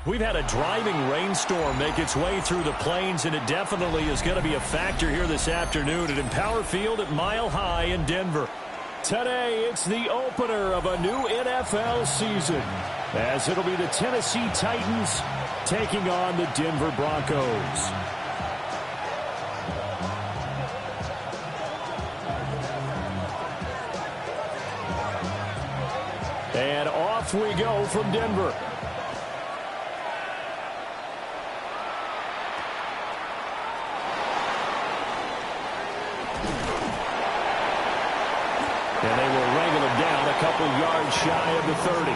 We've had a driving rainstorm make its way through the plains, and it definitely is going to be a factor here this afternoon at Empower Field at Mile High in Denver. Today, it's the opener of a new NFL season, as it'll be the Tennessee Titans taking on the Denver Broncos. And off we go from Denver. And they will wrangle him down a couple yards shy of the 30.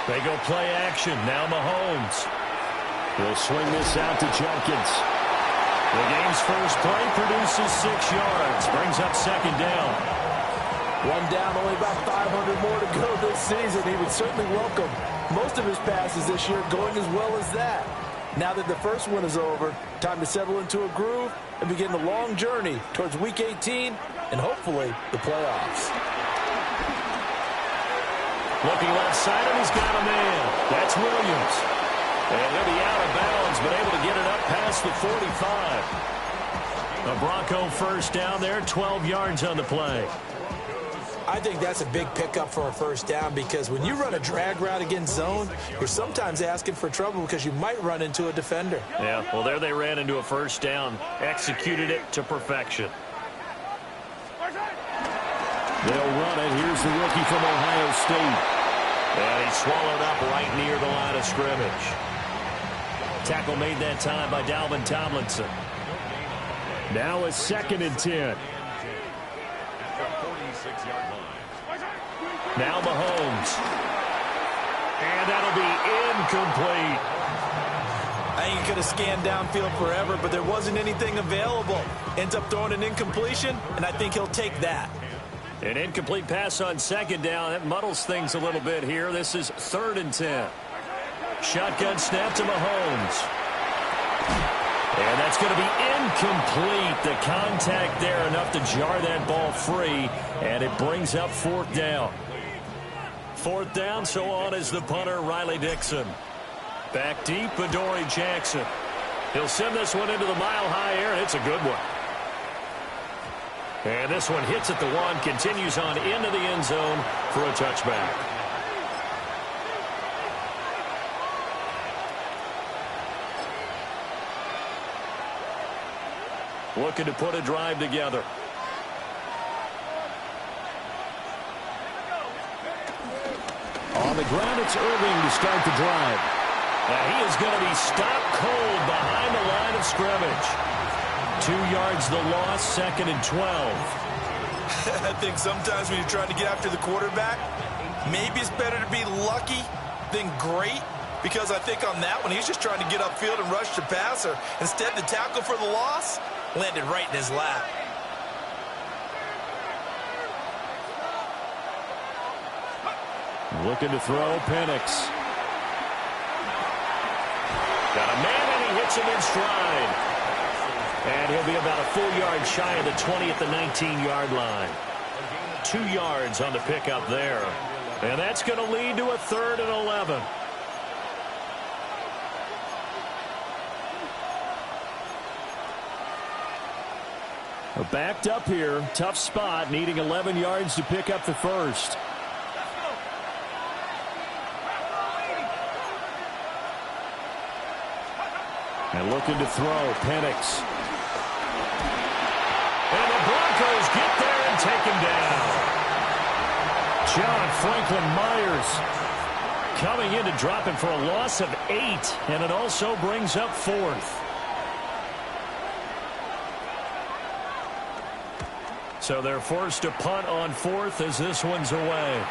They go play action. Now Mahomes. He'll swing this out to Jenkins. The game's first play produces 6 yards. Brings up second down. One down, only about 500 more to go this season. He would certainly welcome most of his passes this year going as well as that. Now that the first one is over, time to settle into a groove and begin the long journey towards Week 18 and hopefully the playoffs. Looking left side, and he's got a man. That's Williams. And he'll be out of bounds, but able to get it up past the 45. A Bronco first down there, 12 yards on the play. I think that's a big pickup for a first down because when you run a drag route against zone, you're sometimes asking for trouble because you might run into a defender. Yeah, well, there they ran into a first down. Executed it to perfection. They'll run it. Here's the rookie from Ohio State. And he's swallowed up right near the line of scrimmage. Tackle made that time by Dalvin Tomlinson. Now a 2nd and 10. Now Mahomes. And that'll be incomplete. I think he could have scanned downfield forever, but there wasn't anything available. Ends up throwing an incompletion, and I think he'll take that. An incomplete pass on second down. That muddles things a little bit here. This is 3rd and 10. Shotgun snap to Mahomes. And that's going to be incomplete. The contact there enough to jar that ball free. And it brings up 4th down. 4th down, so on is the punter, Riley Dixon. Back deep, Adoree Jackson. He'll send this one into the mile-high air, and it's a good one. And this one hits at the 1, continues on into the end zone for a touchback. Looking to put a drive together. On the ground, it's Irving to start the drive. Now he is going to be stopped cold behind the line of scrimmage. 2 yards the loss, 2nd and 12. I think sometimes when you're trying to get after the quarterback, maybe it's better to be lucky than great, because I think on that one, he's just trying to get upfield and rush the passer. Instead, the tackle for the loss landed right in his lap. Looking to throw, Penix. Got a man, and he hits him in stride. And he'll be about a full yard shy of the 20 at the 19-yard line. 2 yards on the pickup there. And that's going to lead to a 3rd and 11. Backed up here. Tough spot, needing 11 yards to pick up the first. And looking to throw, Penix. And the Broncos get there and take him down. John Franklin Myers coming in to drop him for a loss of 8, and it also brings up 4th. So they're forced to punt on 4th as this one's away.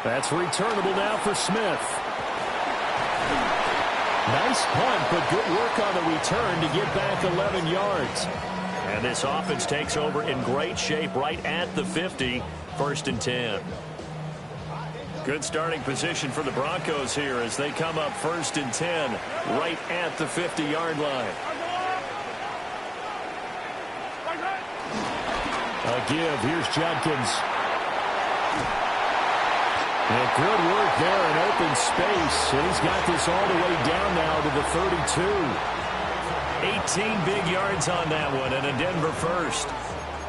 That's returnable now for Smith. Nice punt, but good work on the return to get back 11 yards. And this offense takes over in great shape right at the 50, 1st and 10. Good starting position for the Broncos here as they come up 1st and 10 right at the 50-yard line. A give. Here's Judkins. And good work there in open space. And he's got this all the way down now to the 32. 18 big yards on that one and a Denver first.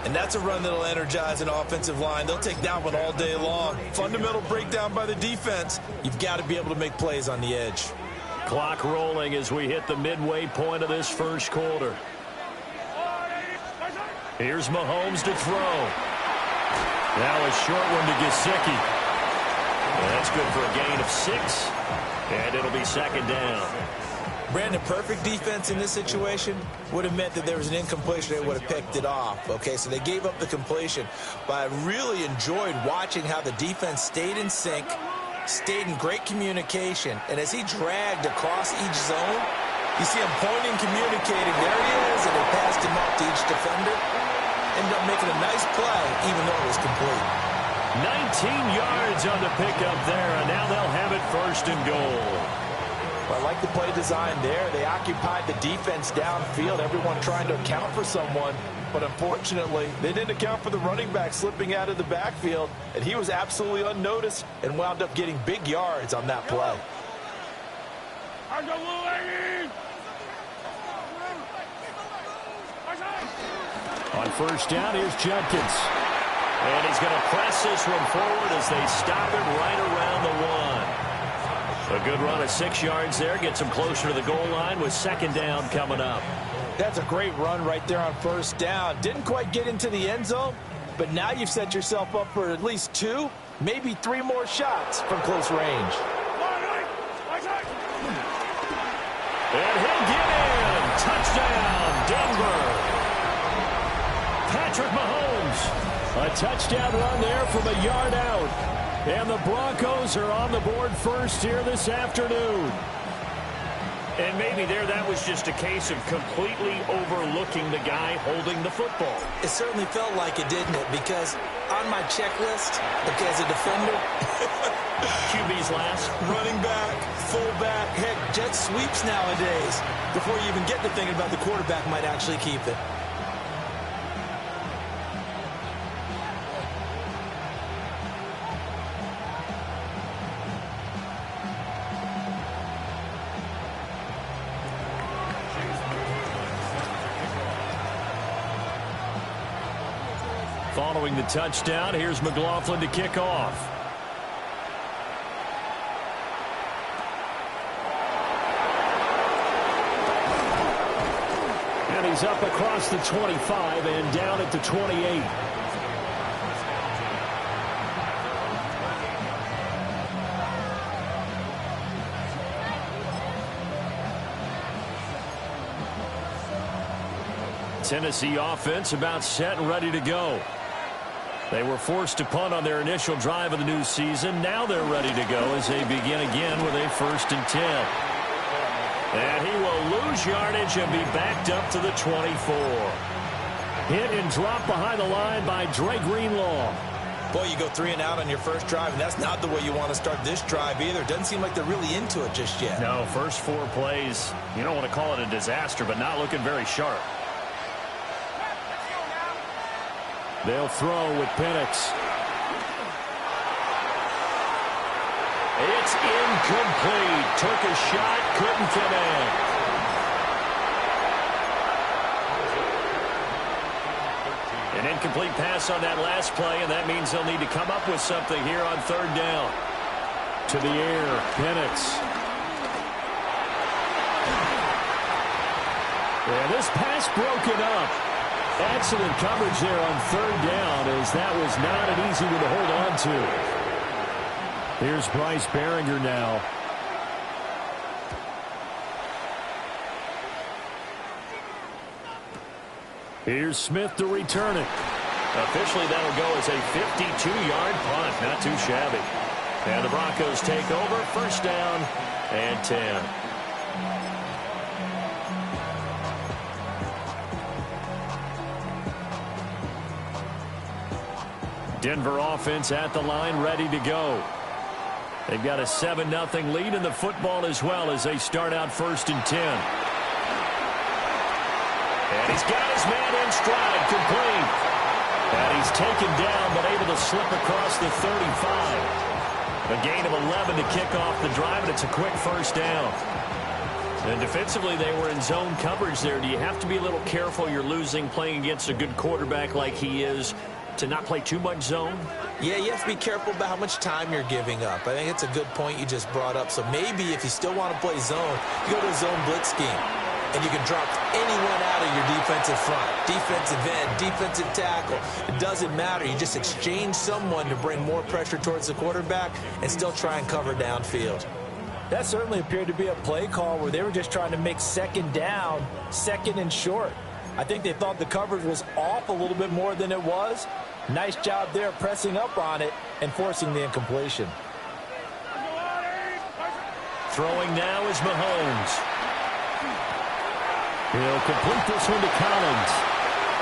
And that's a run that'll energize an offensive line. They'll take that one all day long. Fundamental breakdown by the defense. You've got to be able to make plays on the edge. Clock rolling as we hit the midway point of this first quarter. Here's Mahomes to throw. Now a short one to Gesicki. And that's good for a gain of 6. And it'll be 2nd down. Brandon, perfect defense in this situation would have meant that there was an incompletion. They would have picked it off. Okay, so they gave up the completion. But I really enjoyed watching how the defense stayed in sync, stayed in great communication. And as he dragged across each zone, you see him pointing, communicating. There he is, and they passed him up to each defender. Ended up making a nice play, even though it was complete. 19 yards on the pickup there, and now they'll have it 1st and goal. Well, I like the play design there. They occupied the defense downfield, everyone trying to account for someone. But unfortunately, they didn't account for the running back slipping out of the backfield, and he was absolutely unnoticed and wound up getting big yards on that play. On 1st down, here's Judkins. And he's going to press this one forward as they stop it right around the 1. A good run of 6 yards there. Gets him closer to the goal line with 2nd down coming up. That's a great run right there on 1st down. Didn't quite get into the end zone, but now you've set yourself up for at least 2, maybe 3 more shots from close range. And he'll get in. Touchdown, Denver. Patrick Mahomes. A touchdown run there from a yard out. And the Broncos are on the board first here this afternoon. And maybe there that was just a case of completely overlooking the guy holding the football. It certainly felt like it, didn't it? Because on my checklist, okay, as a defender, QB's last. running back, fullback, heck, jet sweeps nowadays. Before you even get to thinking about the quarterback might actually keep it. Following the touchdown, here's McLaughlin to kick off. And he's up across the 25 and down at the 28. Tennessee offense about set and ready to go. They were forced to punt on their initial drive of the new season. Now they're ready to go as they begin again with a 1st and 10. And he will lose yardage and be backed up to the 24. Hit and drop behind the line by Dre Greenlaw. Boy, you go 3 and out on your first drive, and that's not the way you want to start this drive either. Doesn't seem like they're really into it just yet. No, first 4 plays, you don't want to call it a disaster, but not looking very sharp. They'll throw with Penix. It's incomplete. Took a shot, couldn't connect. An incomplete pass on that last play, and that means they'll need to come up with something here on 3rd down. To the air, Penix. And this pass broken up. Excellent coverage there on 3rd down, as that was not an easy one to hold on to. Here's Bryce Behringer now. Here's Smith to return it. Officially, that'll go as a 52-yard punt. Not too shabby. And the Broncos take over. 1st down and 10. Denver offense at the line, ready to go. They've got a 7-0 lead in the football as well as they start out 1st and 10. And he's got his man in stride, complete. And he's taken down but able to slip across the 35. A gain of 11 to kick off the drive, and it's a quick first down. And defensively, they were in zone coverage there. Do you have to be a little careful? You're losing playing against a good quarterback like he is to not play too much zone? Yeah, you have to be careful about how much time you're giving up. I think it's a good point you just brought up. So maybe if you still want to play zone, you go to a zone blitz scheme. And you can drop anyone out of your defensive front. Defensive end, defensive tackle. It doesn't matter. You just exchange someone to bring more pressure towards the quarterback and still try and cover downfield. That certainly appeared to be a play call where they were just trying to make 2nd down, 2nd and short. I think they thought the coverage was off a little bit more than it was. Nice job there pressing up on it and forcing the incompletion. Throwing now is Mahomes. He'll complete this one to Collins.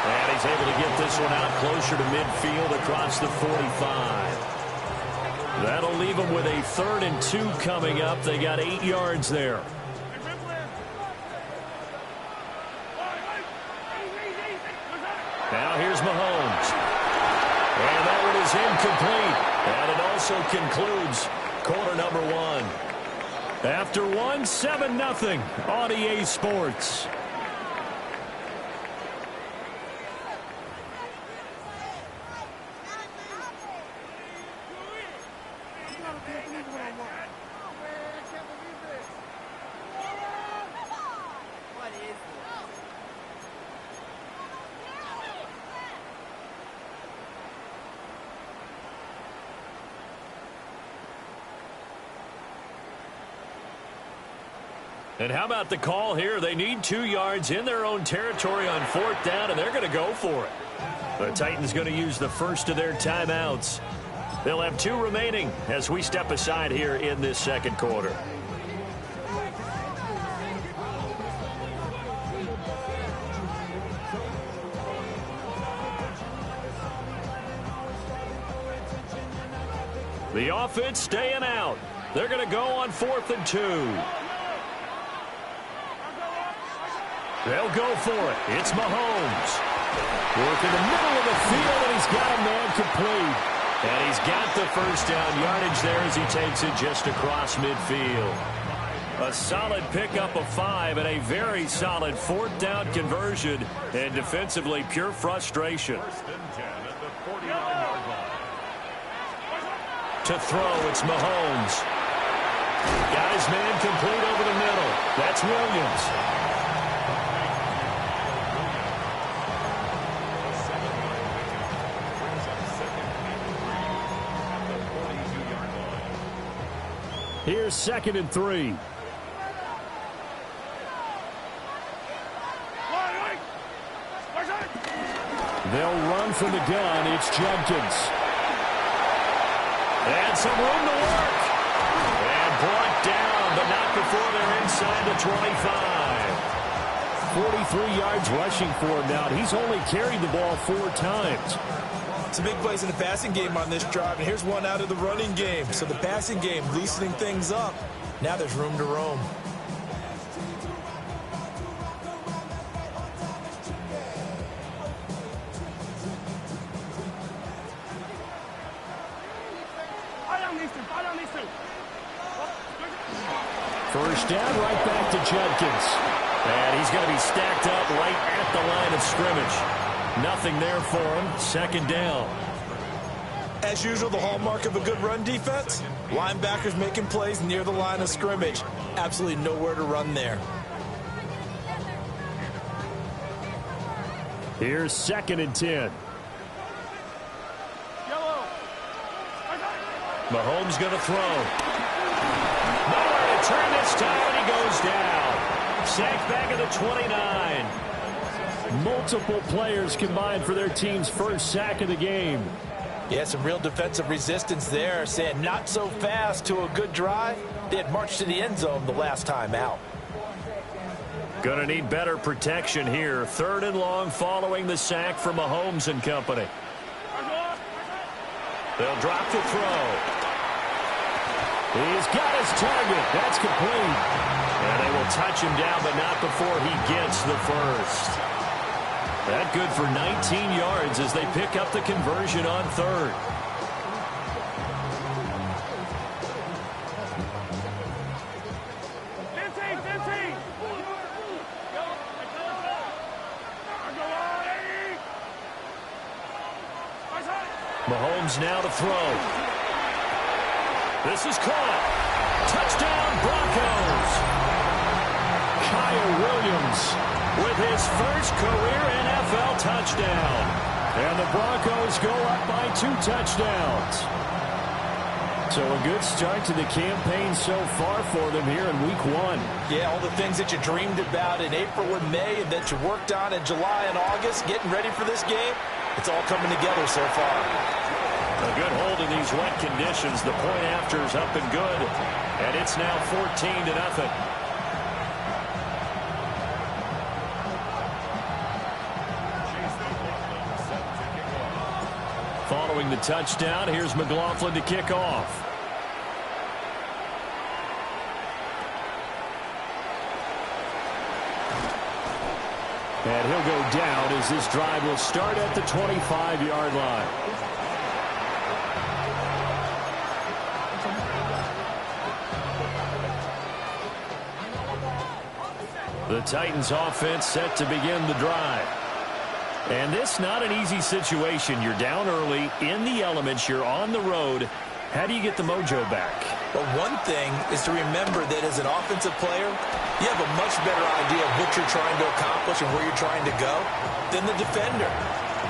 And he's able to get this one out closer to midfield across the 45. That'll leave them with a 3rd and 2 coming up. They got 8 yards there. Now here's Mahomes. And that one is incomplete. And it also concludes quarter number 1. After 1, 7-0 on EA Sports. And how about the call here? They need 2 yards in their own territory on 4th down, and they're going to go for it. The Titans going to use the first of their timeouts. They'll have 2 remaining as we step aside here in this 2nd quarter. The offense staying out. They're going to go on 4th and 2. They'll go for it. It's Mahomes. Working the middle of the field, and he's got a man complete. And he's got the first down yardage there as he takes it just across midfield. A solid pickup of 5 and a very solid 4th down conversion. And defensively, pure frustration. To throw, it's Mahomes. Got his man complete over the middle. That's Williams. Here's 2nd and 3. They'll run from the gun. It's Jenkins. And some room to work. And brought down, but not before they're inside the 25. 43 yards rushing for him now. He's only carried the ball 4 times. Some big plays in the passing game on this drive, and here's one out of the running game. So the passing game loosening things up. Now there's room to roam. First down, right back to Jenkins. And he's going to be stacked up right at the line of scrimmage. Nothing there for him. 2nd down. As usual, the hallmark of a good run defense, linebackers making plays near the line of scrimmage. Absolutely nowhere to run there. Here's 2nd and 10. Mahomes going to throw. Nowhere to turn this time, and he goes down. Sacked back at the 29. Multiple players combined for their team's first sack of the game. Yeah, some real defensive resistance there, saying not so fast to a good drive. They had marched to the end zone the last time out. Going to need better protection here. 3rd and long following the sack from Mahomes and company. They'll drop the throw. He's got his target. That's complete. And they will touch him down, but not before he gets the first. That good for 19 yards as they pick up the conversion on third. Mahomes now to throw. This is caught. Touchdown, Broncos. Kyle Williams with his first career NFL touchdown. And the Broncos go up by 2 touchdowns. So a good start to the campaign so far for them here in week 1. Yeah, all the things that you dreamed about in April and May and that you worked on in July and August, getting ready for this game, it's all coming together so far. A good hold in these wet conditions. The point after is up and good. And it's now 14-0. Following the touchdown, here's McLaughlin to kick off. And he'll go down as this drive will start at the 25-yard line. The Titans offense set to begin the drive. And this not an easy situation. You're down early, in the elements, you're on the road. How do you get the mojo back? Well, one thing is to remember that as an offensive player, you have a much better idea of what you're trying to accomplish and where you're trying to go than the defender.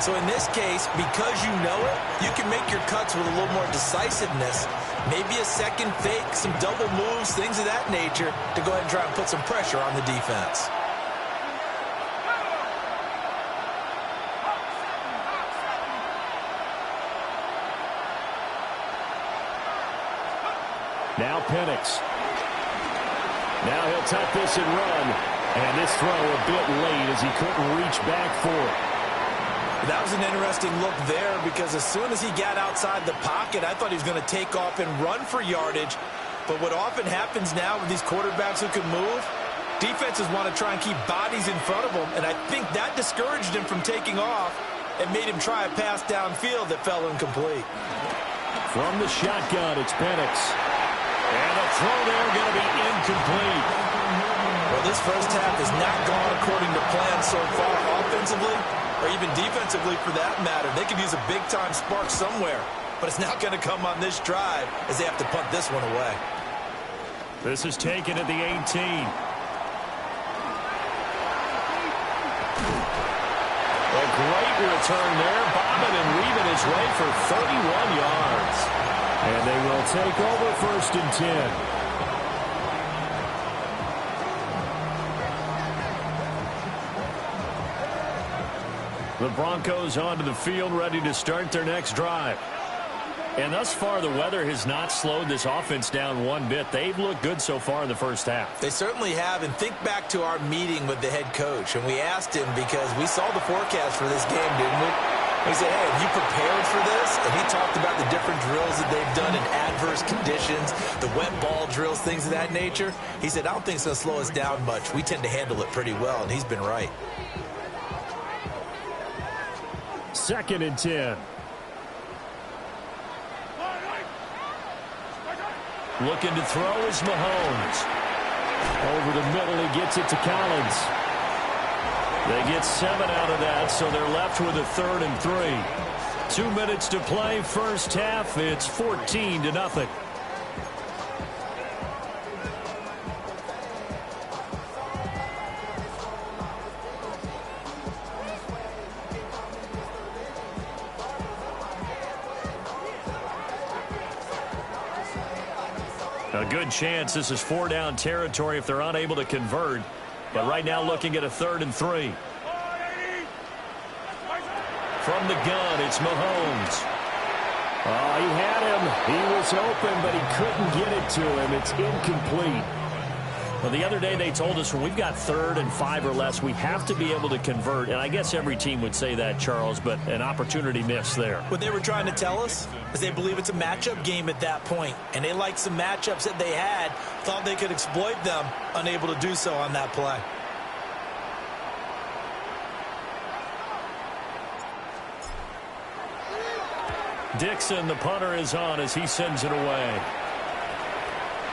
So in this case, because you know it, you can make your cuts with a little more decisiveness. Maybe a second fake, some double moves, things of that nature to go ahead and try and put some pressure on the defense. Now Penix. Now he'll tuck this and run. And this throw a bit late as he couldn't reach back for it. That was an interesting look there because as soon as he got outside the pocket, I thought he was going to take off and run for yardage. But what often happens now with these quarterbacks who can move, defenses want to try and keep bodies in front of them. And I think that discouraged him from taking off and made him try a pass downfield that fell incomplete. From the shotgun, it's Penix. And the throw there going to be incomplete. Well, this first half has not gone according to plan so far offensively or even defensively for that matter. They could use a big-time spark somewhere, but it's not going to come on this drive as they have to punt this one away. This is taken at the 18. A great return there, bobbing and weaving his way for 31 yards. And they will take over 1st and 10. The Broncos onto the field, ready to start their next drive. And thus far, the weather has not slowed this offense down one bit. They've looked good so far in the first half. They certainly have. And think back to our meeting with the head coach. And we asked him because we saw the forecast for this game, didn't we? We said, hey, have you prepared for this? And he talked about the different drills that they've done in adverse conditions, the wet ball drills, things of that nature. He said, I don't think it's going to slow us down much. We tend to handle it pretty well, and he's been right. 2nd and 10. Looking to throw is Mahomes. Over the middle, he gets it to Collins. They get 7 out of that, so they're left with a 3rd and 3. 2 minutes to play, first half. It's 14-0. A good chance this is 4-down territory if they're unable to convert. But right now looking at a 3rd and 3. From the gun, it's Mahomes. Oh, he had him. He was open, but he couldn't get it to him. It's incomplete. Well, the other day they told us when we've got 3rd and 5 or less, we have to be able to convert. And I guess every team would say that, Charles, but an opportunity missed there. What they were trying to tell us is they believe it's a matchup game at that point. And they liked some matchups that they had, thought they could exploit them, unable to do so on that play. Dixon, the punter, is on as he sends it away.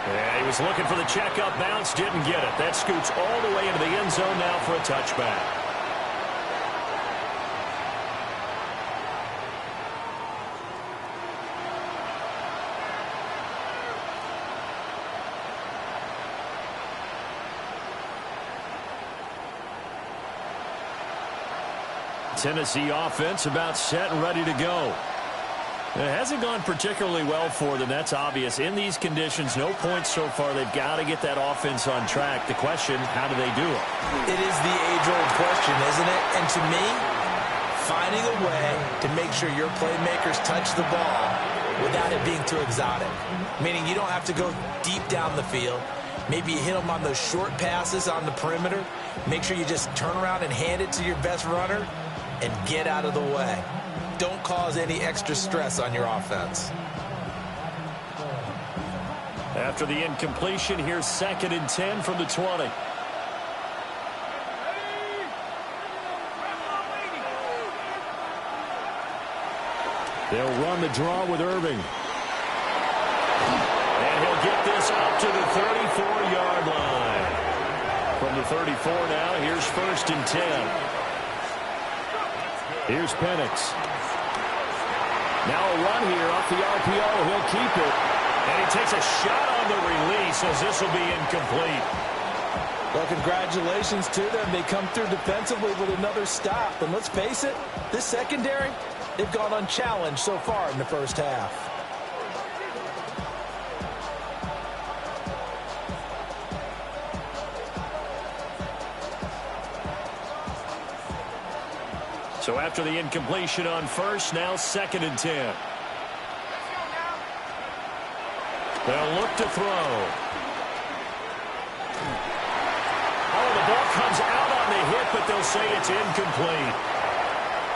Yeah, he was looking for the checkup bounce, didn't get it. That scoots all the way into the end zone now for a touchback. Tennessee offense about set and ready to go. It hasn't gone particularly well for them. That's obvious. In these conditions, no points so far. They've got to get that offense on track. The question, how do they do it? It is the age-old question, isn't it? And to me, finding a way to make sure your playmakers touch the ball without it being too exotic. Meaning you don't have to go deep down the field. Maybe you hit them on those short passes on the perimeter. Make sure you just turn around and hand it to your best runner and get out of the way. Don't cause any extra stress on your offense. After the incompletion, here's 2nd and 10 from the 20. They'll run the draw with Irving. And he'll get this up to the 34-yard line. From the 34 now, here's 1st and 10. Here's Penix. Now a run here off the RPO. He'll keep it. And he takes a shot on the release as this will be incomplete. Well, congratulations to them. They come through defensively with another stop. And let's face it, this secondary, they've gone unchallenged so far in the first half. So after the incompletion on 1st, now 2nd and 10. They'll look to throw. Oh, the ball comes out on the hit, but they'll say it's incomplete.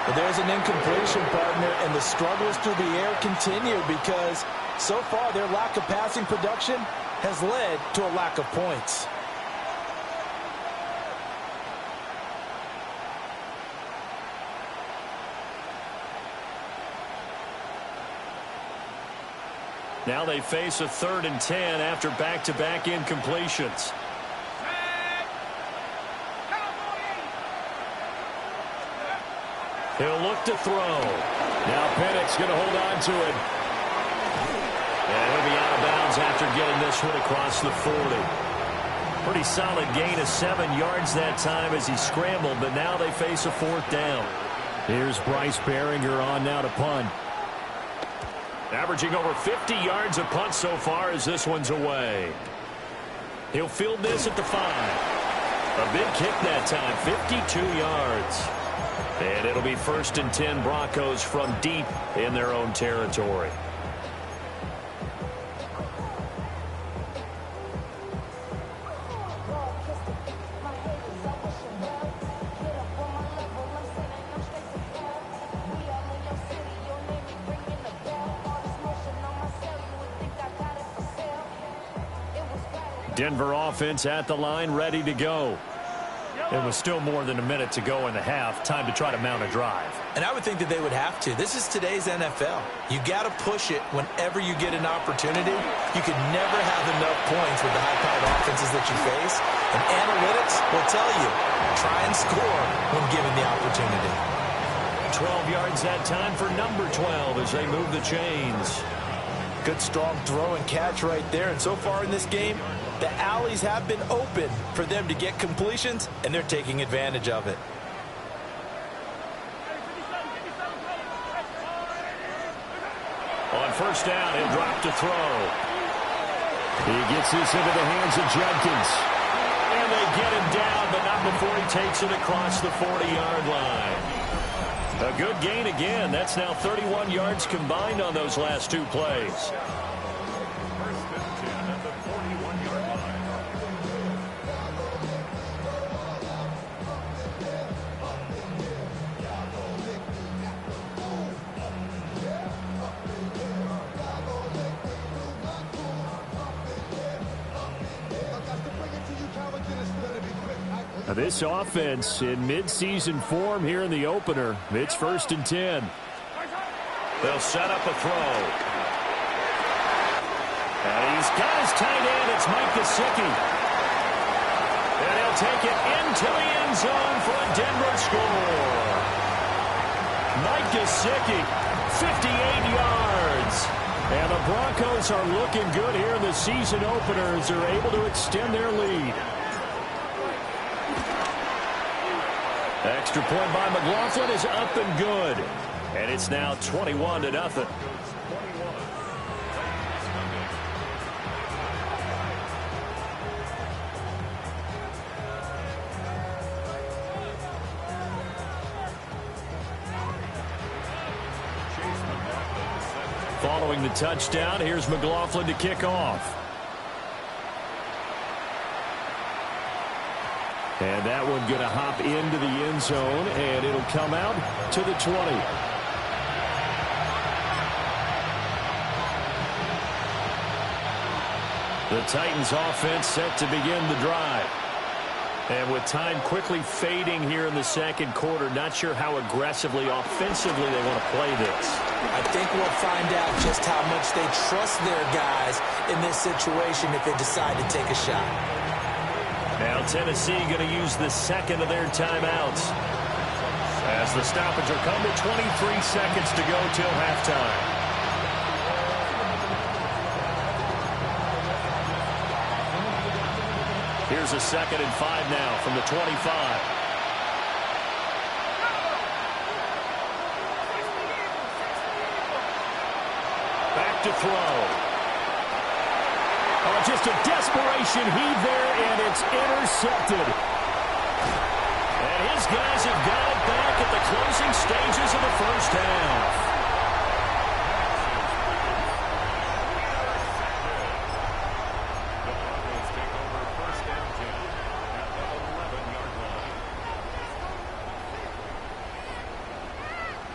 But there's an incompletion, partner, and the struggles through the air continue because so far their lack of passing production has led to a lack of points. Now they face a 3rd and 10 after back-to-back incompletions. He'll look to throw. Now Penix going to hold on to it. And he'll be out of bounds after getting this one across the 40. Pretty solid gain of 7 yards that time as he scrambled, but now they face a 4th down. Here's Bryce Behringer on now to punt. Averaging over 50 yards a punt so far as this one's away. He'll field this at the 5. A big kick that time, 52 yards. And it'll be 1st and 10 Broncos from deep in their own territory. Denver offense at the line, ready to go. It was still more than a minute to go in the half. Time to try to mount a drive. And I would think that they would have to. This is today's NFL. You got to push it whenever you get an opportunity. You could never have enough points with the high-powered offenses that you face. And analytics will tell you, try and score when given the opportunity. 12 yards that time for number 12 as they move the chains. Good, strong throw and catch right there. And so far in this game, the alleys have been open for them to get completions, and they're taking advantage of it. On 1st down, he'll drop to throw. He gets this into the hands of Judkins. And they get him down, but not before he takes it across the 40-yard line. A good gain again. That's now 31 yards combined on those last 2 plays. This offense in midseason form here in the opener. It's 1st and 10. They'll set up a throw. And he's got his tight end. It's Mike Gesicki. And he'll take it into the end zone for a Denver score. Mike Gesicki, 58 yards. And the Broncos are looking good here in the season opener as they're able to extend their lead. Extra point by McLaughlin is up and good. And it's now 21-0. Following the touchdown, here's McLaughlin to kick off. And that one going to hop into the end zone, and it'll come out to the 20. The Titans offense set to begin the drive. And with time quickly fading here in the second quarter, not sure how aggressively, offensively they want to play this. I think we'll find out just how much they trust their guys in this situation if they decide to take a shot. Now Tennessee going to use the second of their timeouts. As the stoppage will come with 23 seconds to go till halftime. Here's a 2nd and 5 now from the 25. Back to throw. Oh, just a desperation heave there, and it's intercepted. And his guys have got it back at the closing stages of the first half.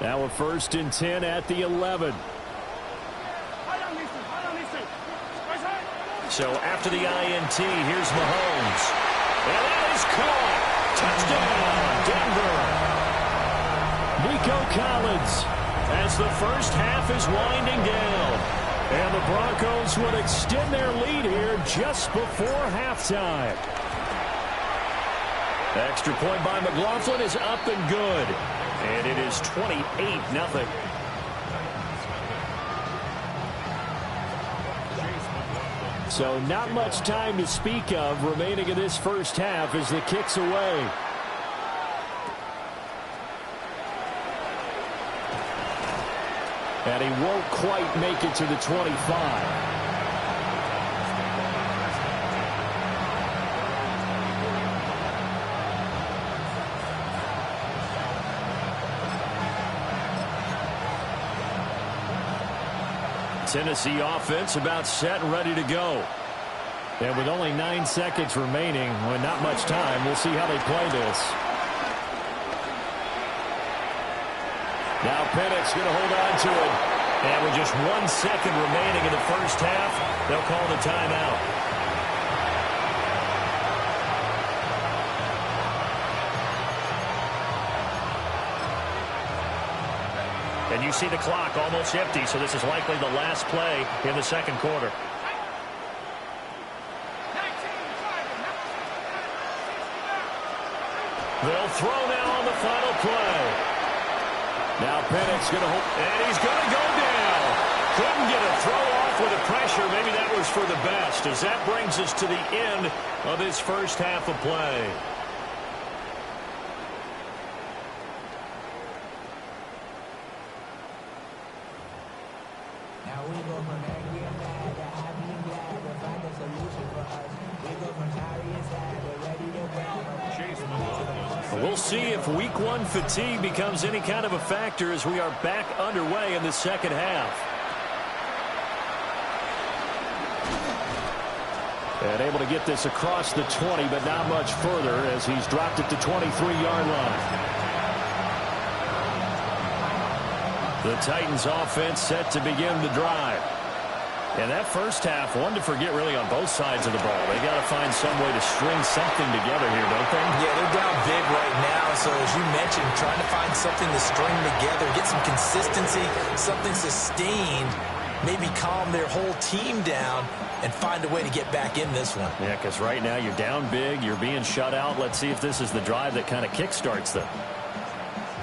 Now a 1st and 10 at the 11. So after the INT, here's Mahomes. And that is caught. Touchdown, Denver. Nico Collins as the first half is winding down. And the Broncos would extend their lead here just before halftime. Extra point by McLaughlin is up and good. And it is 28-0. So not much time to speak of remaining in this first half as the kick's away. And he won't quite make it to the 25. Tennessee offense about set and ready to go. And with only 9 seconds remaining, with not much time, we'll see how they play this. Now Pennick's going to hold on to it. And with just 1 second remaining in the first half, they'll call the timeout. And you see the clock almost empty, so this is likely the last play in the second quarter. They'll throw now on the final play. Now Pennick's going to hold, and he's going to go down. Couldn't get a throw off with the pressure. Maybe that was for the best, as that brings us to the end of this first half of play. We'll see if week 1 fatigue becomes any kind of a factor as we are back underway in the second half. And able to get this across the 20, but not much further as he's dropped it to 23-yard line. The Titans offense set to begin the drive. And that first half, one to forget really on both sides of the ball. They got to find some way to string something together here, don't they? Yeah, they're down big right now. So as you mentioned, trying to find something to string together, get some consistency, something sustained, maybe calm their whole team down and find a way to get back in this one. Yeah, because right now you're down big, you're being shut out. Let's see if this is the drive that kind of kickstarts them.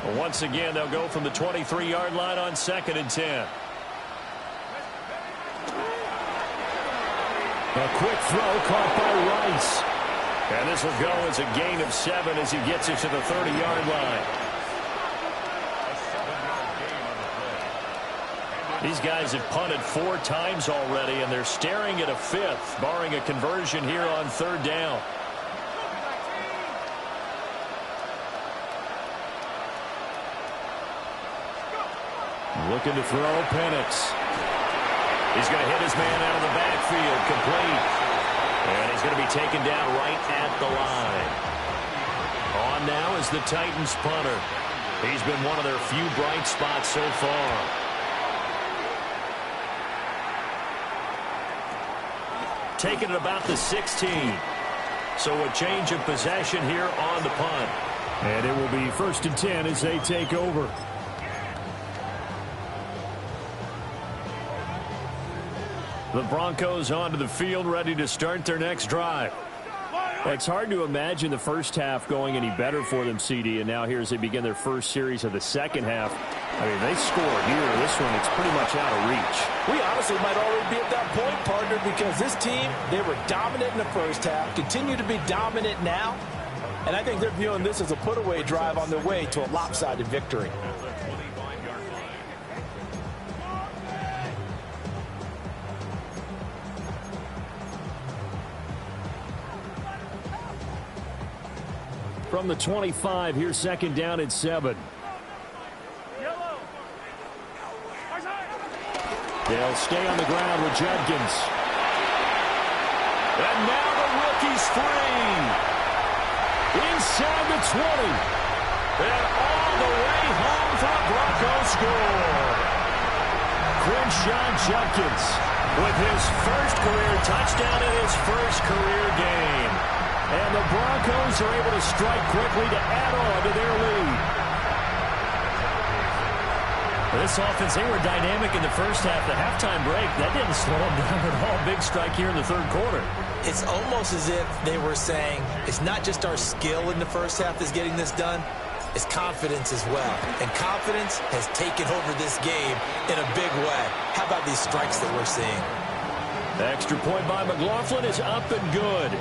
Well, once again, they'll go from the 23-yard line on 2nd and 10. A quick throw caught by Rice. And this will go as a gain of 7 as he gets it to the 30-yard line. These guys have punted 4 times already, and they're staring at a 5th, barring a conversion here on 3rd down. Looking to throw, Penix. He's going to hit his man out of the backfield, complete. And he's going to be taken down right at the line. On now is the Titans punter. He's been one of their few bright spots so far. Taking it about the 16. So a change of possession here on the punt. And it will be 1st and 10 as they take over. The Broncos onto the field, ready to start their next drive. It's hard to imagine the first half going any better for them, CD, and now here as they begin their first series of the second half. I mean, they score here. This one, it's pretty much out of reach. We honestly might already be at that point, partner, because this team, they were dominant in the first half, continue to be dominant now, and I think they're viewing this as a put-away drive on their way to a lopsided victory. From the 25, here's 2nd down and 7. They'll stay on the ground with Judkins. And now the rookie's free. Inside the 20. And all the way home for the Broncos score. Quinshon Judkins with his first career touchdown in his first career game. And the Broncos are able to strike quickly to add on to their lead. This offense, they were dynamic in the first half. The halftime break, that didn't slow them down at all. Big strike here in the 3rd quarter. It's almost as if they were saying, it's not just our skill in the first half that's getting this done, it's confidence as well. And confidence has taken over this game in a big way. How about these strikes that we're seeing? The extra point by McLaughlin is up and good.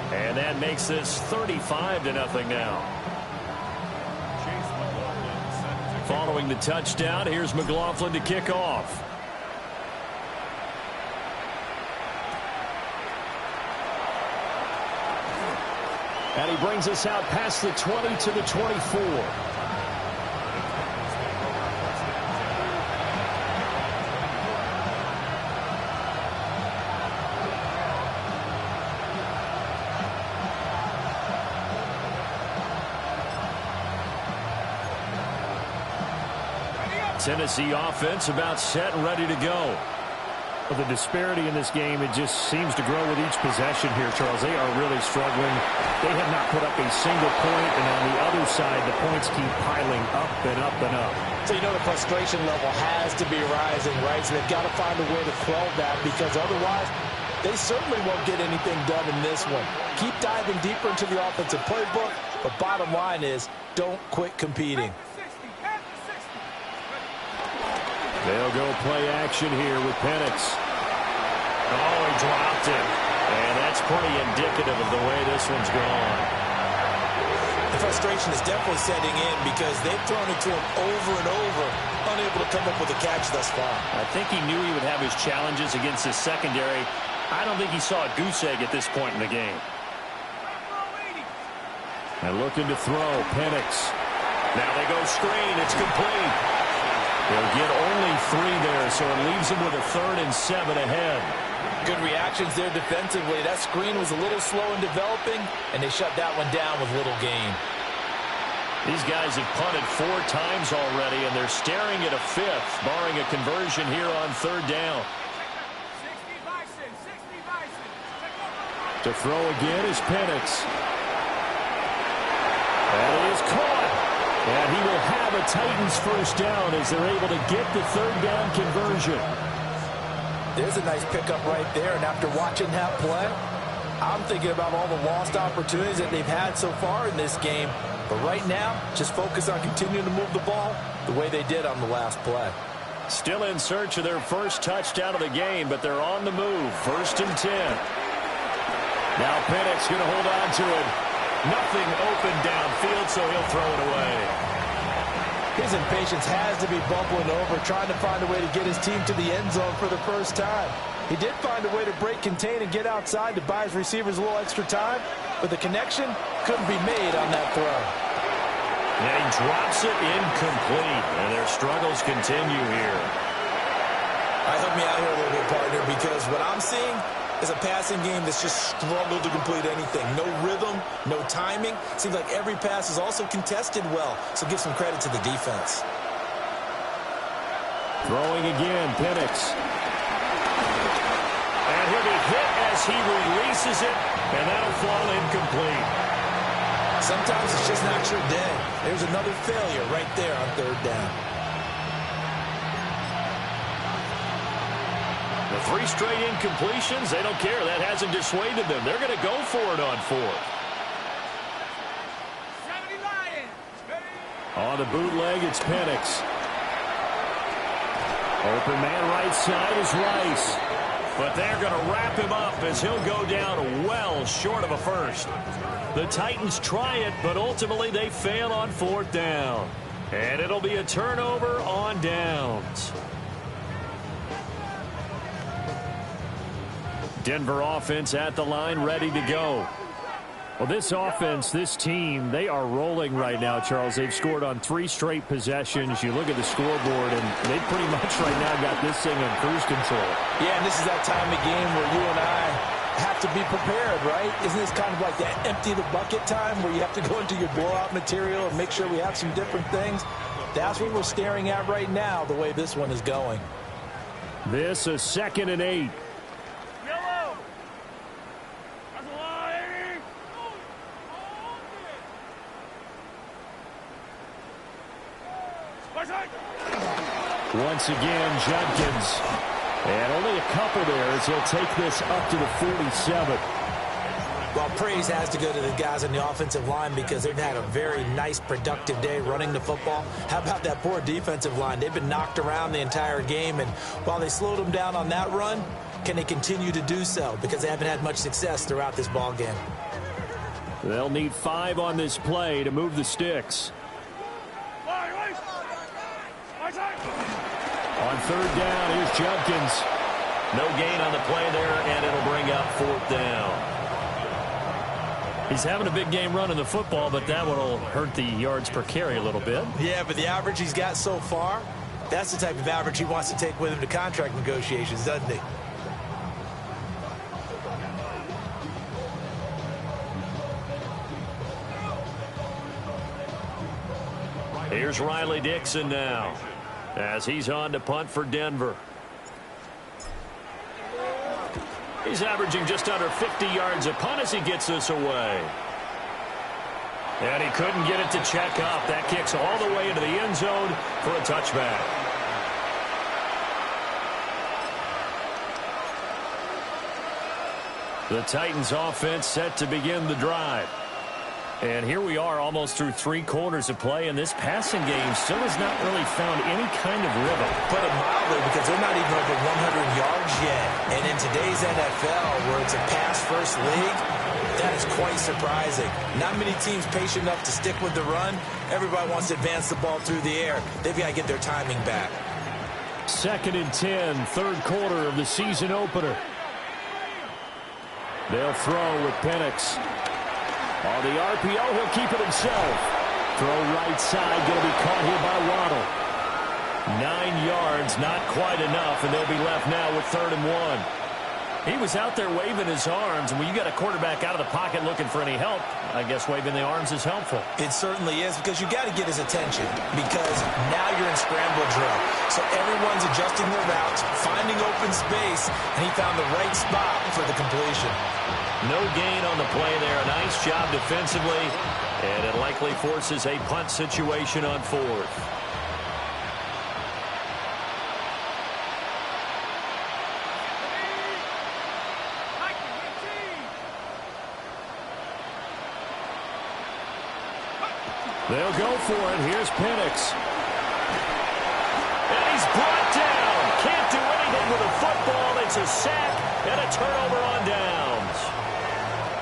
And that makes this 35-0 now. Following the touchdown, here's McLaughlin to kick off. And he brings us out past the 20 to the 24. Tennessee offense about set and ready to go. The disparity in this game, it just seems to grow with each possession here, Charles. They are really struggling. They have not put up a single point, and on the other side, the points keep piling up and up and up. So you know the frustration level has to be rising, right? So they've got to find a way to quell that, because otherwise they certainly won't get anything done in this one. Keep diving deeper into the offensive playbook, but bottom line is don't quit competing. They'll go play action here with Penix. Oh, he dropped it. And that's pretty indicative of the way this one's gone. The frustration is definitely setting in because they've thrown it to him over and over, unable to come up with a catch thus far. I think he knew he would have his challenges against his secondary. I don't think he saw a goose egg at this point in the game. And looking to throw, Penix. Now they go screen. It's complete. They'll get only 3 there, so it leaves them with a 3rd and 7 ahead. Good reactions there defensively. That screen was a little slow in developing, and they shut that one down with little gain. These guys have punted 4 times already, and they're staring at a 5th, barring a conversion here on 3rd down. To throw again is Penix. And it is caught. And he will have a Titans first down as they're able to get the third down conversion. There's a nice pickup right there, and after watching that play, I'm thinking about all the lost opportunities that they've had so far in this game. But right now, just focus on continuing to move the ball the way they did on the last play. Still in search of their first touchdown of the game, but they're on the move. 1st and 10. Now Penix going to hold on to it. Nothing open downfield, so he'll throw it away. His impatience has to be bubbling over, trying to find a way to get his team to the end zone for the first time. He did find a way to break contain and get outside to buy his receivers a little extra time, but the connection couldn't be made on that throw. And he drops it incomplete, and their struggles continue here. Help me out here a little bit, partner, because what I'm seeing is a passing game that's just struggled to complete anything. No rhythm, no timing. Seems like every pass is also contested well, so give some credit to the defense. Throwing again, Penix. And he'll be hit as he releases it, and that'll fall incomplete. Sometimes it's just not your day. There's another failure right there on third down. The 3 straight incompletions, they don't care. That hasn't dissuaded them. They're going to go for it on 4th. On the bootleg, it's Penix. Open man right side is Rice. But they're going to wrap him up as he'll go down well short of a first. The Titans try it, but ultimately they fail on 4th down. And it'll be a turnover on downs. Denver offense at the line, ready to go. Well, this offense, this team, they are rolling right now, Charles. They've scored on 3 straight possessions. You look at the scoreboard, and they pretty much right now got this thing on cruise control. Yeah, and this is that time of game where you and I have to be prepared, right? Isn't this kind of like that empty the bucket time where you have to go into your blowout material and make sure we have some different things? That's what we're staring at right now, the way this one is going. This is 2nd and 8. Once again, Jenkins. And only a couple there as he'll take this up to the 47. Well, praise has to go to the guys on the offensive line because they've had a very nice, productive day running the football. How about that poor defensive line? They've been knocked around the entire game, and while they slowed them down on that run, can they continue to do so? Because they haven't had much success throughout this ball game. They'll need 5 on this play to move the sticks. On 3rd down, here's Jenkins. No gain on the play there, and it'll bring up 4th down. He's having a big game running the football, but that will hurt the yards per carry a little bit. Yeah, but the average he's got so far, that's the type of average he wants to take with him to contract negotiations, doesn't he? Here's Riley Dixon now as he's on to punt for Denver. He's averaging just under 50 yards a punt as he gets this away. And he couldn't get it to check up. That kicks all the way into the end zone for a touchback. The Titans offense set to begin the drive. And here we are almost through 3 quarters of play, and this passing game still has not really found any kind of rhythm. Put it mildly, because they're not even over 100 yards yet. And in today's NFL, where it's a pass-first league, that is quite surprising. Not many teams patient enough to stick with the run. Everybody wants to advance the ball through the air. They've got to get their timing back. 2nd and 10, 3rd quarter of the season opener. They'll throw with Penix. On the RPO, he'll keep it himself. Throw right side, going to be caught here by Waddle. 9 yards, not quite enough, and they'll be left now with 3rd and 1. He was out there waving his arms, and when you got a quarterback out of the pocket looking for any help, I guess waving the arms is helpful. It certainly is, because you got to get his attention, because now you're in scramble drill. So everyone's adjusting their routes, finding open space, and he found the right spot for the completion. No gain on the play there. Nice job defensively, and it likely forces a punt situation on fourth. They'll go for it. Here's Penix. And he's brought down. Can't do anything with a football. It's a sack and a turnover on downs.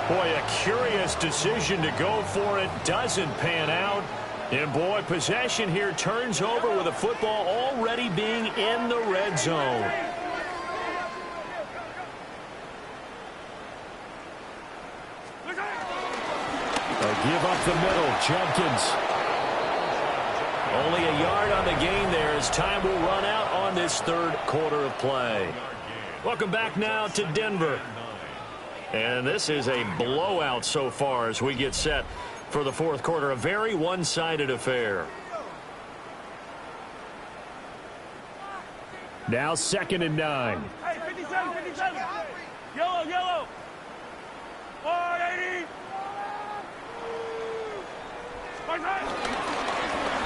Boy, a curious decision to go for it. Doesn't pan out. And, boy, possession here turns over with a football already being in the red zone. Give up the middle. Jenkins. Only a yard on the gain there as time will run out on this third quarter of play. Welcome back now to Denver. And this is a blowout so far as we get set for the fourth quarter. A very one-sided affair. Now 2nd and 9. Hey, 57, 57. Yellow, yellow. 480.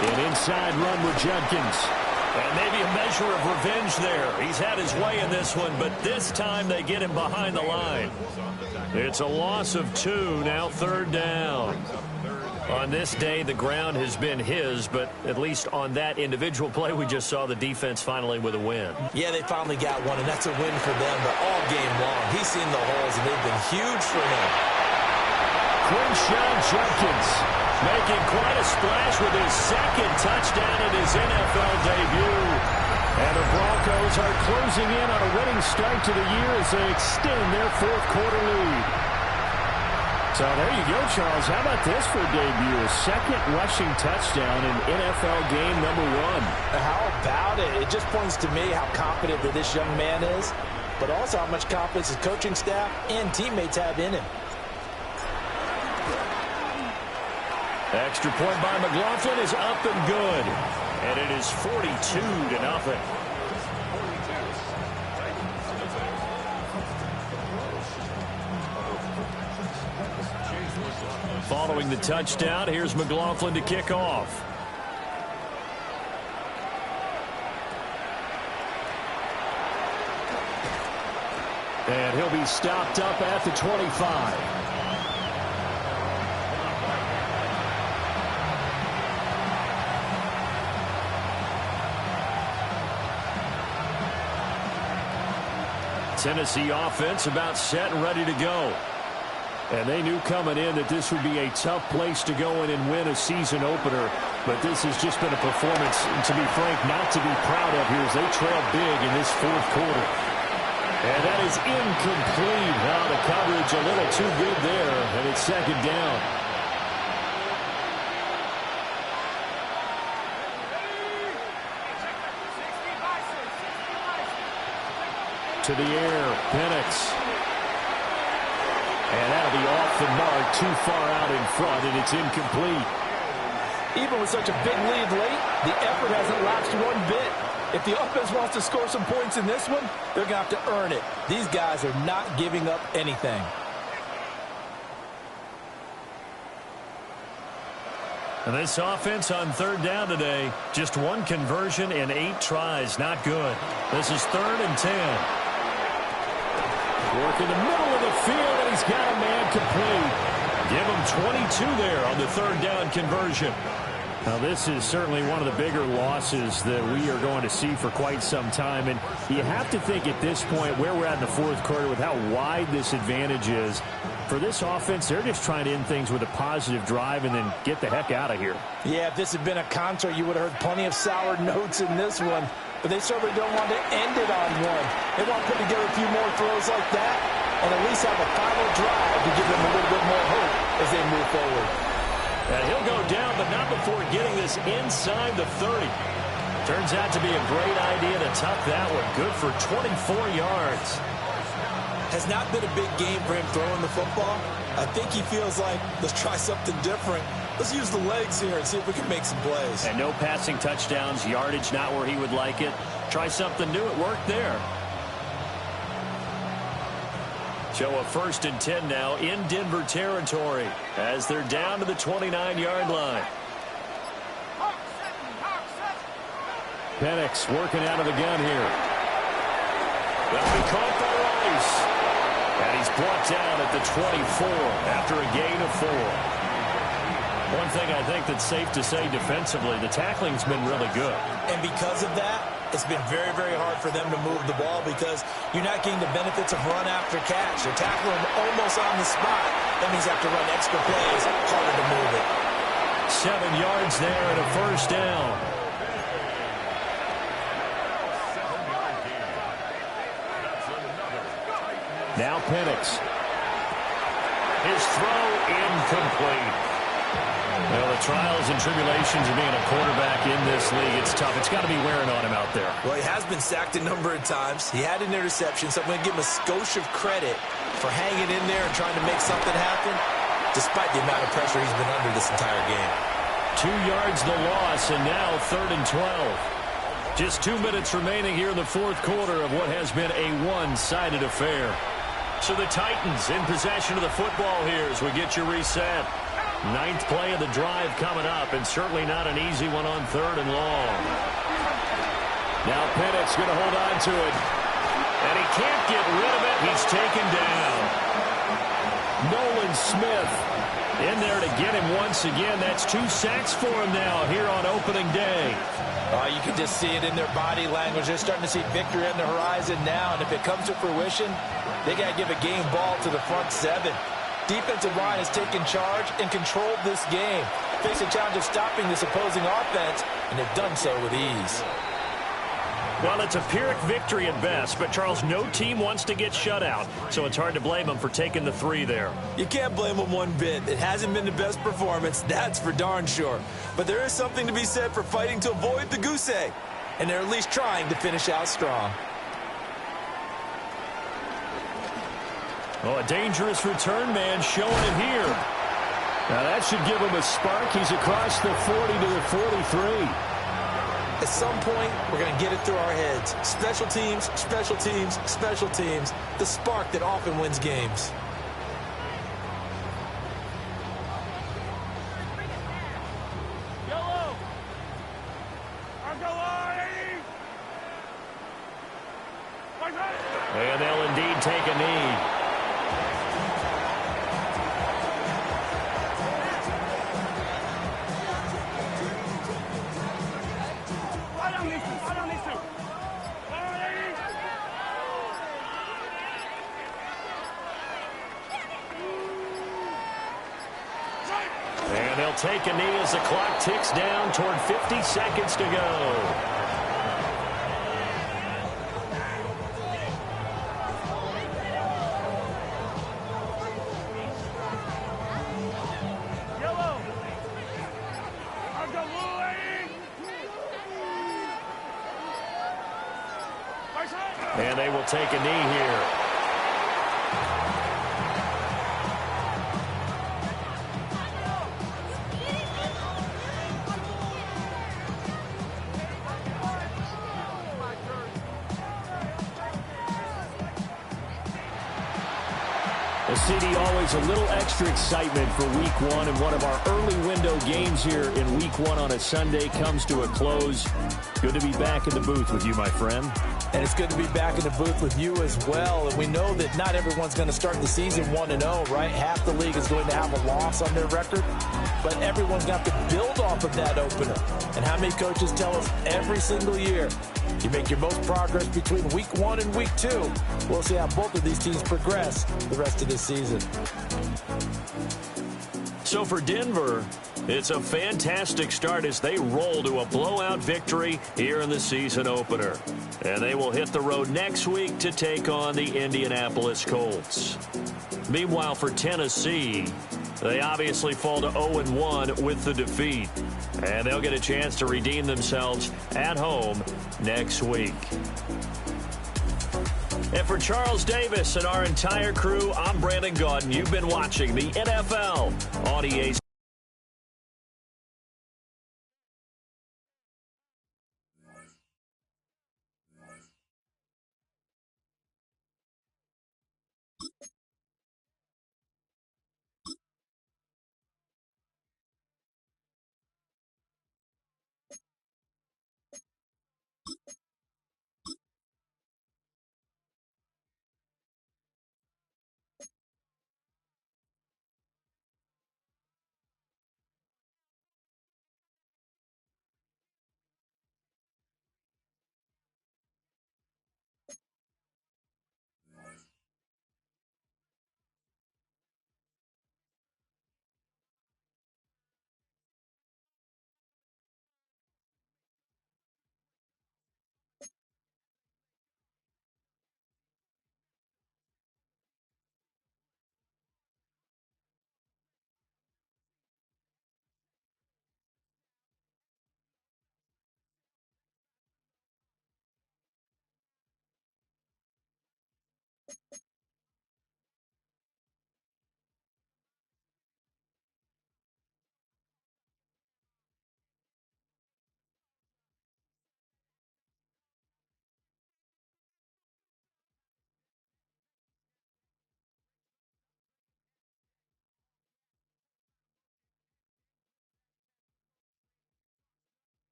An inside run with Jenkins. And maybe a measure of revenge there. He's had his way in this one, but this time they get him behind the line. It's a loss of 2, now 3rd down. On this day, the ground has been his, but at least on that individual play, we just saw the defense finally with a win. Yeah, they finally got one, and that's a win for them, but all game long, he's seen the holes, and they've been huge for him. Quinshon Jenkins making quite a splash with his 2nd touchdown in his NFL debut. And the Broncos are closing in on a winning start to the year as they extend their fourth quarter lead. So there you go, Charles. How about this for a debut? A 2nd rushing touchdown in NFL game number 1. How about it? It just points to me how confident that this young man is, but also how much confidence his coaching staff and teammates have in him. Extra point by McLaughlin is up and good. And it is 42-0. Following the touchdown, here's McLaughlin to kick off. And he'll be stopped up at the 25. Tennessee offense about set and ready to go. And they knew coming in that this would be a tough place to go in and win a season opener. But this has just been a performance, to be frank, not to be proud of here as they trail big in this fourth quarter. And that is incomplete. Now the coverage a little too good there, and it's 2nd down. To the air, Penix. And that'll be off the mark, too far out in front, and it's incomplete. Even with such a big lead late, the effort hasn't lapsed one bit. If the offense wants to score some points in this one, they're going to have to earn it. These guys are not giving up anything. And this offense on 3rd down today, just 1 conversion and 8 tries. Not good. This is 3rd and 10. Work in the middle of the field, and he's got a man complete. Give him 22 there on the 3rd down conversion. Now, this is certainly one of the bigger losses that we are going to see for quite some time. And you have to think at this point where we're at in the fourth quarter with how wide this advantage is. For this offense, they're just trying to end things with a positive drive and then get the heck out of here. Yeah, if this had been a concert, you would have heard plenty of sour notes in this one. But they certainly don't want to end it on one. They want to put together a few more throws like that and at least have a final drive to give them a little bit more hope as they move forward. And he'll go down, but not before getting this inside the 30. Turns out to be a great idea to tuck that one. Good for 24 yards. Has not been a big game for him throwing the football. I think he feels like, let's try something different. Let's use the legs here and see if we can make some plays. And no passing touchdowns, yardage not where he would like it. Try something new. It worked there. So a 1st and 10 now in Denver territory as they're down to the 29-yard line. Penix working out of the gun here. That'll be caught by Rice. And he's brought down at the 24 after a gain of 4. One thing I think that's safe to say defensively, the tackling's been really good. And because of that, it's been very, very hard for them to move the ball because you're not getting the benefits of run after catch. You're tackling them almost on the spot. That means you have to run extra plays, harder to move it. 7 yards there and a 1st down. Now Penix. His throw incomplete. Well, the trials and tribulations of being a quarterback in this league, it's tough. It's got to be wearing on him out there. Well, he has been sacked a number of times. He had an interception, so I'm going to give him a skosh of credit for hanging in there and trying to make something happen, despite the amount of pressure he's been under this entire game. 2 yards the loss, and now 3rd and 12. Just 2 minutes remaining here in the 4th quarter of what has been a one-sided affair. So the Titans in possession of the football here as we get you reset. 9th play of the drive coming up, and certainly not an easy one on 3rd and long. Now Penix going to hold on to it. And he can't get rid of it. He's taken down. Nolan Smith in there to get him once again. That's 2 sacks for him now here on opening day. You can just see it in their body language. They're starting to see victory on the horizon now, and if it comes to fruition, they got to give a game ball to the front 7. Defensive line has taken charge and controlled this game. Face a challenge of stopping this opposing offense, and they've done so with ease. Well, it's a Pyrrhic victory at best, but, Charles, no team wants to get shut out, so it's hard to blame them for taking the 3 there. You can't blame them one bit. It hasn't been the best performance, that's for darn sure. But there is something to be said for fighting to avoid the goose egg, and they're at least trying to finish out strong. Oh, a dangerous return man showing it here. Now that should give him a spark. He's across the 40 to the 43. At some point, we're going to get it through our heads. Special teams, special teams, special teams. The spark that often wins games. Yellow. And they'll indeed take a knee. And they'll take a knee as the clock ticks down toward 50 seconds to go. And they will take a knee here. Well, CD, always a little extra excitement for Week 1, and one of our early window games here in Week 1 on a Sunday comes to a close. Good to be back in the booth with you, my friend. And it's good to be back in the booth with you as well. And we know that not everyone's going to start the season 1-0, right? Half the league is going to have a loss on their record. But everyone's got to build off of that opener. And how many coaches tell us every single year, you make your most progress between Week 1 and Week 2. We'll see how both of these teams progress the rest of this season. So for Denver, it's a fantastic start as they roll to a blowout victory here in the season opener. And they will hit the road next week to take on the Indianapolis Colts. Meanwhile, for Tennessee, they obviously fall to 0-1 with the defeat. And they'll get a chance to redeem themselves at home next week. And for Charles Davis and our entire crew, I'm Brandon Gaudin. You've been watching the NFL on EA